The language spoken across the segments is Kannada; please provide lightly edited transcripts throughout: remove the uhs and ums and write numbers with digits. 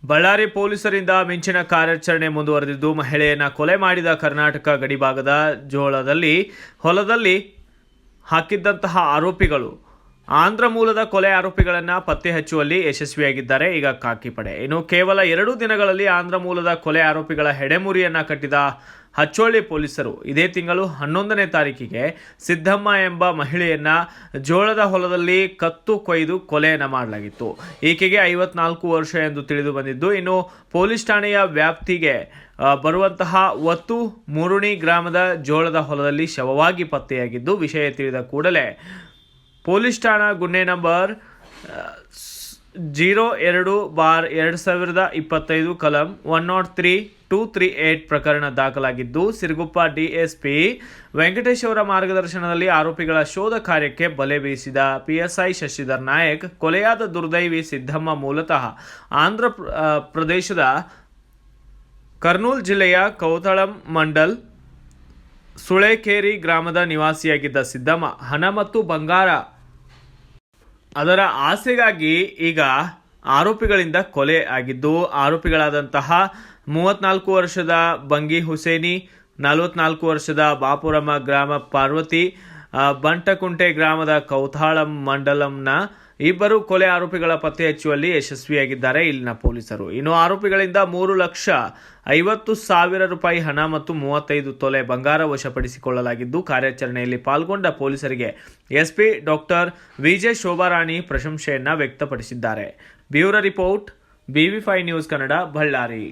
ಬಳ್ಳಾರಿ ಪೊಲೀಸರಿಂದ ಮಿಂಚಿನ ಕಾರ್ಯಾಚರಣೆ ಮುಂದುವರೆದಿದ್ದು, ಮಹಿಳೆಯನ್ನ ಕೊಲೆ ಮಾಡಿದ ಕರ್ನಾಟಕ ಗಡಿಭಾಗದ ಜೋಳದಲ್ಲಿ ಹೊಲದಲ್ಲಿ ಹಾಕಿದ್ದಂತಹ ಆರೋಪಿಗಳು ಆಂಧ್ರ ಮೂಲದ ಕೊಲೆ ಆರೋಪಿಗಳನ್ನು ಪತ್ತೆ ಹಚ್ಚುವಲ್ಲಿ ಯಶಸ್ವಿಯಾಗಿದ್ದಾರೆ ಈಗ ಖಾಕಿ ಪಡೆ. ಇನ್ನು ಕೇವಲ 2 ದಿನಗಳಲ್ಲಿ ಆಂಧ್ರ ಮೂಲದ ಕೊಲೆ ಆರೋಪಿಗಳ ಹೆಡೆಮುರಿಯನ್ನ ಕಟ್ಟಿದ ಹಚ್ಚೋಳಿ ಪೊಲೀಸರು ಇದೇ ತಿಂಗಳು 11ನೇ ತಾರೀಕಿಗೆ ಸಿದ್ದಮ್ಮ ಎಂಬ ಮಹಿಳೆಯನ್ನ ಜೋಳದ ಹೊಲದಲ್ಲಿ ಕತ್ತು ಕೊಯ್ದು ಕೊಲೆಯನ್ನು ಮಾಡಲಾಗಿತ್ತು. ಈಕೆಗೆ 54 ವರ್ಷ ಎಂದು ತಿಳಿದು ಬಂದಿದ್ದು, ಇನ್ನು ಪೊಲೀಸ್ ಠಾಣೆಯ ವ್ಯಾಪ್ತಿಗೆ ಬರುವಂತಹ ಒತ್ತು ಮುರುಣಿ ಗ್ರಾಮದ ಜೋಳದ ಹೊಲದಲ್ಲಿ ಶವವಾಗಿ ಪತ್ತೆಯಾಗಿದ್ದು, ವಿಷಯ ತಿಳಿದ ಕೂಡಲೇ ಪೊಲೀಸ್ ಠಾಣಾ ಗುನ್ನೆ ನಂಬರ್ 02/2025 ಕಲಂ 103-238 ಪ್ರಕರಣ ದಾಖಲಾಗಿದ್ದು, ಸಿರುಗುಪ್ಪ ಡಿಎಸ್ಪಿ ವೆಂಕಟೇಶ್ ಅವರ ಮಾರ್ಗದರ್ಶನದಲ್ಲಿ ಆರೋಪಿಗಳ ಶೋಧ ಕಾರ್ಯಕ್ಕೆ ಬಲೆ ಬೀಸಿದ ಪಿಎಸ್ಐ ಶಶಿಧರ್ ನಾಯಕ್ ಕೊಲೆಯಾದ ದುರ್ದೈವಿ ಸಿದ್ದಮ್ಮ ಮೂಲತಃ ಆಂಧ್ರ ಪ್ರದೇಶದ ಕರ್ನೂಲ್ ಜಿಲ್ಲೆಯ ಕೌತಳಂ ಮಂಡಲ್ ಸುಳೇಕೇರಿ ಗ್ರಾಮದ ನಿವಾಸಿಯಾಗಿದ್ದ ಸಿದ್ದಮ್ಮ ಹಣ ಮತ್ತು ಬಂಗಾರ ಅದರ ಆಸೆಗಾಗಿ ಈಗ ಆರೋಪಿಗಳಿಂದ ಕೊಲೆ ಆಗಿದ್ದು, ಆರೋಪಿಗಳಾದಂತಹ 34 ವರ್ಷದ ಬಂಗಿ ಹುಸೇನಿ, 44 ವರ್ಷದ ಬಾಪುರಮ್ಮ ಗ್ರಾಮ ಪಾರ್ವತಿ, ಬಂಟಕುಂಟೆ ಗ್ರಾಮದ ಕೌತಾಳಂ ಮಂಡಲಂನ ಇಬ್ಬರು ಕೊಲೆ ಆರೋಪಿಗಳ ಪತ್ತೆ ಹಚ್ಚುವಲ್ಲಿ ಯಶಸ್ವಿಯಾಗಿದ್ದಾರೆ ಇಲ್ಲಿನ ಪೊಲೀಸರು. ಇನ್ನು ಆರೋಪಿಗಳಿಂದ 3,50,000 ರೂಪಾಯಿ ಹಣ ಮತ್ತು 35 ತೊಲೆ ಬಂಗಾರ ವಶಪಡಿಸಿಕೊಳ್ಳಲಾಗಿದ್ದು, ಕಾರ್ಯಾಚರಣೆಯಲ್ಲಿ ಪಾಲ್ಗೊಂಡ ಪೊಲೀಸರಿಗೆ ಎಸ್ಪಿ ಡಾಕ್ಟರ್ ವಿಜೆ ಶೋಭಾರಾಣಿ ಪ್ರಶಂಸೆಯನ್ನ ವ್ಯಕ್ತಪಡಿಸಿದ್ದಾರೆ. Bureau report, BV5 news Kannada, Ballari.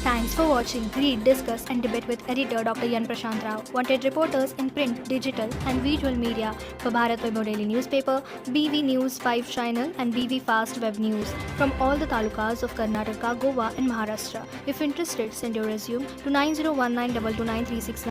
Thanks for watching Read, Discuss and Debate with editor Dr. Yan Prashant Rao. Wanted reporters in print, digital and visual media for Bharat Vaibhav Daily Newspaper, BV News 5 Channel and BV Fast Web News from all the talukas of Karnataka, Goa and Maharashtra. If interested, send your resume to 9019229369.